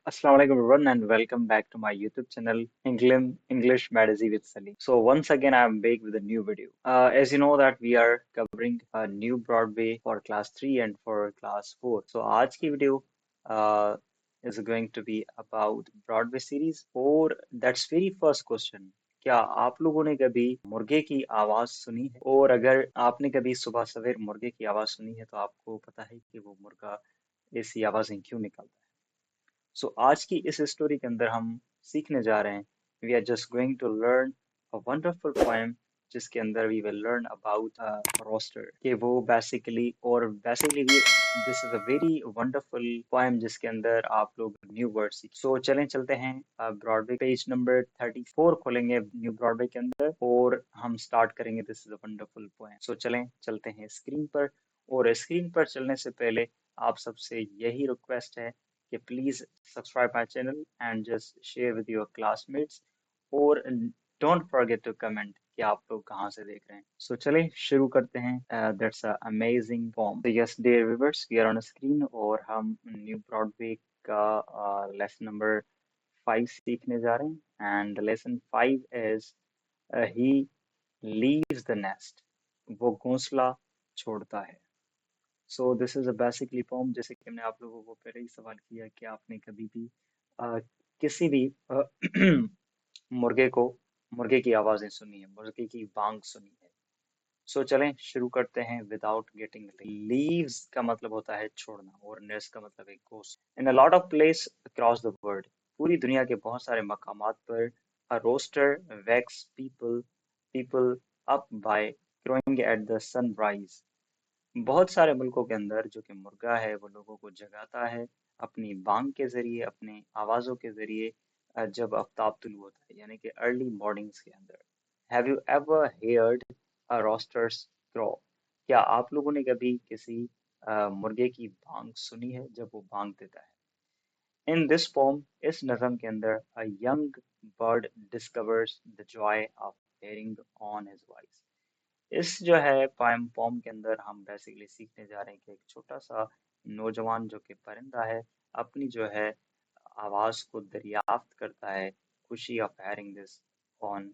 Assalamu alaikum everyone and welcome back to my YouTube channel English Madazi with Salim. So once again I'm back with a new video. As you know that we are covering a new Broadway for class 3 and for class 4. So आज की video uh, is going to be about Broadway series और that's very first question. क्या आप लोगों ने कभी मुर्गे की आवाज सुनी है? और अगर आपने कभी सुबह सवेर मुर्गे की आवाज सुनी है तो आपको पता है कि वो मुर्गा ऐसी आवाजें क्यों निकालता है? सो आज की इस स्टोरी के अंदर हम सीखने जा रहे हैं we are just going to learn a wonderful poem जिसके अंदर we will learn about rooster कि वो basically this is a very wonderful poem जिसके अंदर आप लोग न्यू वर्ड सीख सो चलते हैं ब्रॉडवे पेज नंबर 34 खोलेंगे न्यू ब्रॉडवे के अंदर और हम स्टार्ट करेंगे this is a wonderful poem so चलते हैं स्क्रीन पर और स्क्रीन पर चलने से पहले आप सबसे यही रिक्वेस्ट है कि please subscribe my channel and just share with your classmates और डोंट फॉरगेट टू कमेंट कि आप लोग कहाँ से देख रहे हैं सो चलें शुरू करते हैं दैट्स अ अमेजिंग फॉर्म तो yes dear viewers we are on screen और हम न्यू ब्रॉडवे का लेसन नंबर 5 सीखने जा रहे हैं and lesson 5 is he leaves the nest वो घोंसला छोड़ता है so this is a basically poem जैसे कि हमने आप लोगों को पहले ही सवाल किया कि आपने कभी भी अ, किसी भी मुर्गे को मुर्गे की आवाजें सुनी है मुर्गे की बांग सुनी है सो चलें शुरू करते हैं विदाउट गेटिंग लीव्स का मतलब होता है छोड़ना और नेस्ट का मतलब है घोंसला in a lot of place across the world पूरी दुनिया के बहुत सारे मकामात पर a rooster wakes people up by crowing at the sunrise बहुत सारे मुल्कों के अंदर जो कि मुर्गा है वो लोगों को जगाता है अपनी बांग के जरिए अपने आवाजों के जरिए जब आफ्ताब तुलू होता है यानी कि अर्ली मॉर्निंग्स के अंदर have you ever heard a roosters crow क्या आप लोगों ने कभी किसी मुर्गे की बांग सुनी है जब वो बांग देता है इन दिस पोम इस नज़म के अंदर a young bird discovers the Joy of hearing on his voice इस जो है पोएम पोम के अंदर हम बेसिकली सीखने जा रहे हैं कि एक छोटा सा नौजवान जो कि परिंदा है अपनी जो है आवाज को दरियाफ्त करता है खुशी of hearing this on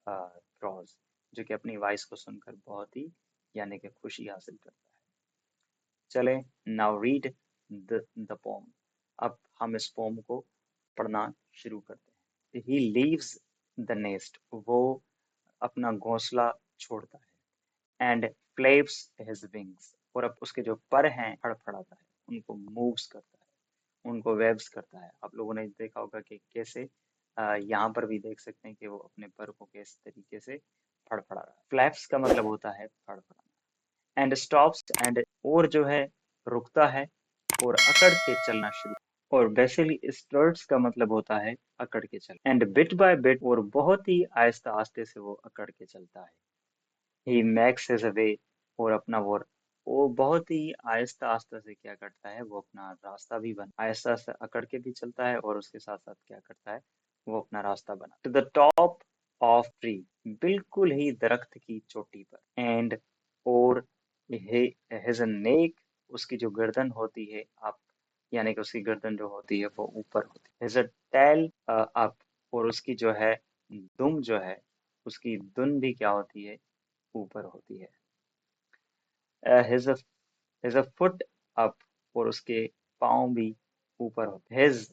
cross जो कि अपनी वॉइस को सुनकर बहुत ही यानी कि खुशी हासिल करता है चले नाउ रीड द पोम अब हम इस पोम को पढ़ना शुरू करते हैं ही लीव्स द नेस्ट वो अपना घोंसला छोड़ता है एंड फ्लेप्स हिज विंग्स और अब उसके जो पर हैं फड़फड़ाता है उनको मूव्स करता है उनको वेव्स करता है आप लोगों ने देखा होगा कि कैसे यहाँ पर भी देख सकते हैं कि वो अपने पर को किस तरीके से फड़फड़ा रहा है फ्लैप्स का मतलब होता है फड़फड़ाना एंड स्टॉप्स एंड और जो है रुकता है और अकड़ के चलना शुरू और बेसिकली स्टर्ट्स का मतलब होता है अकड़ के चल एंड बिट बाय बिट और बहुत ही आहिस्ता आस्ते से वो अकड़ के चलता है ही मेक्स हिज वे और अपना वो बहुत ही आहिस्ता आहिस्ता से क्या करता है वो अपना रास्ता भी बना आहिस्ता आहिस्ता अकड़ के भी चलता है और उसके साथ साथ क्या करता है वो अपना रास्ता बना to the top of tree बिल्कुल ही दरख्त की चोटी पर एंड और हिज नेक उसकी जो गर्दन होती है अप यानी कि उसकी गर्दन जो होती है वो ऊपर होती है हिज टेल अप और उसकी जो है दुम जो है उसकी धुन भी क्या होती है ऊपर होती है हिज हिज फुट अप और उसके पाँव भी ऊपर होते हैं हिज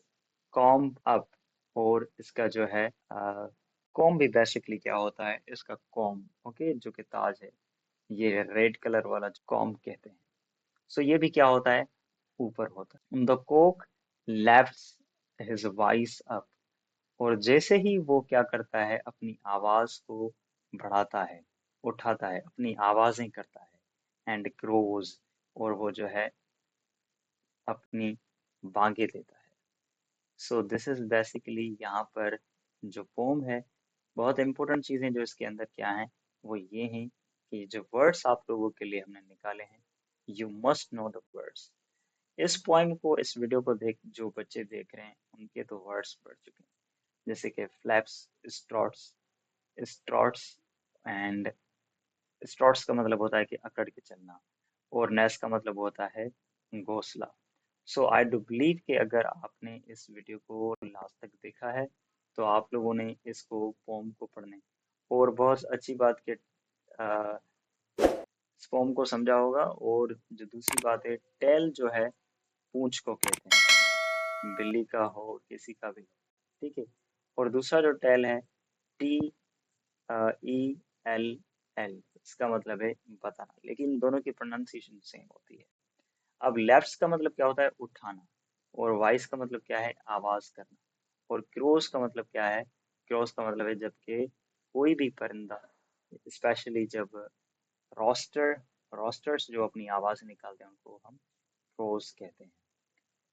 कॉम्ब अप और इसका जो है कॉम्ब भी बेसिकली क्या होता है इसका कॉम्ब ओके जो कि ताज है ये रेड कलर वाला जो कॉम्ब कहते हैं सो ये भी क्या होता है ऊपर होता है the cock lefts his voice up और जैसे ही वो क्या करता है अपनी आवाज को बढ़ाता है उठाता है अपनी आवाजें करता है एंड क्रोज और वो जो है अपनी बांगे लेता है सो दिस इज बेसिकली यहाँ पर जो पोम है बहुत इंपॉर्टेंट चीजें जो इसके अंदर क्या हैं वो ये हैं कि जो वर्ड्स आप लोगों के लिए हमने निकाले हैं you must know the words इस पोइम को इस वीडियो को देख जो बच्चे देख रहे हैं उनके तो वर्ड्स पढ़ चुके हैं जैसे कि फ्लैप्स स्ट्रॉट्स स्ट्रॉट्स एंड स्ट्रॉट्स का मतलब होता है कि अकड़ के चलना और नेस्ट का मतलब होता है घोंसला सो आई डू बिलीव कि अगर आपने इस वीडियो को लास्ट तक देखा है तो आप लोगों ने इसको पोम को पढ़ने और बहुत अच्छी बात कि इस पोम को समझा होगा। और जो दूसरी बात है, टेल जो है पूंछ को कहते हैं, बिल्ली का हो किसी का भी हो, ठीक है। और दूसरा जो टेल है, TEL, इसका मतलब है बताना, लेकिन दोनों की प्रोनाउंसिएशन सेम होती है। अब लेफ्ट का मतलब क्या होता है, उठाना। और वॉइस का मतलब क्या है, आवाज करना। और क्रोस का मतलब क्या है, क्रोस का मतलब है जबकि कोई भी परिंदा, स्पेशली जब रोस्टर रोस्टर्स जो अपनी आवाज निकालते हैं उनको हम क्रोस कहते हैं।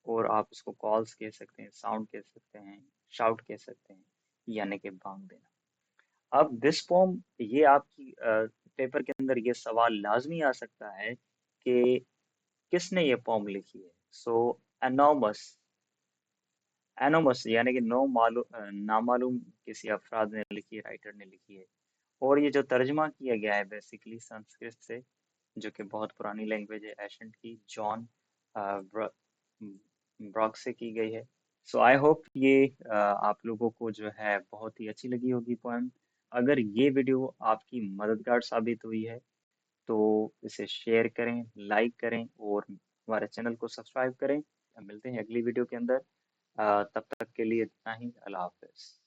और आप उसको कॉल्स कह सकते हैं, साउंड कह सकते हैं, शाउट कह सकते हैं, यानी कि बांग देना। अब दिस पोम, ये आपकी पेपर के अंदर ये सवाल लाजमी आ सकता है कि किसने ये पोम लिखी है। सो एनोमस, एनोमस यानी कि नामालूम किसी अफराद ने लिखी है, राइटर ने लिखी है। और ये जो तर्जमा किया गया है बेसिकली संस्कृत से, जो कि बहुत पुरानी लैंग्वेज है एशंट की, जॉन ब्रॉक से की गई है। सो आई होप ये आप लोगों को जो है बहुत ही अच्छी लगी होगी पोएम। अगर ये वीडियो आपकी मददगार साबित हुई है तो इसे शेयर करें, लाइक करें और हमारे चैनल को सब्सक्राइब करें। मिलते हैं अगली वीडियो के अंदर। तब तक के लिए इतना ही। अल्लाह हाफिज।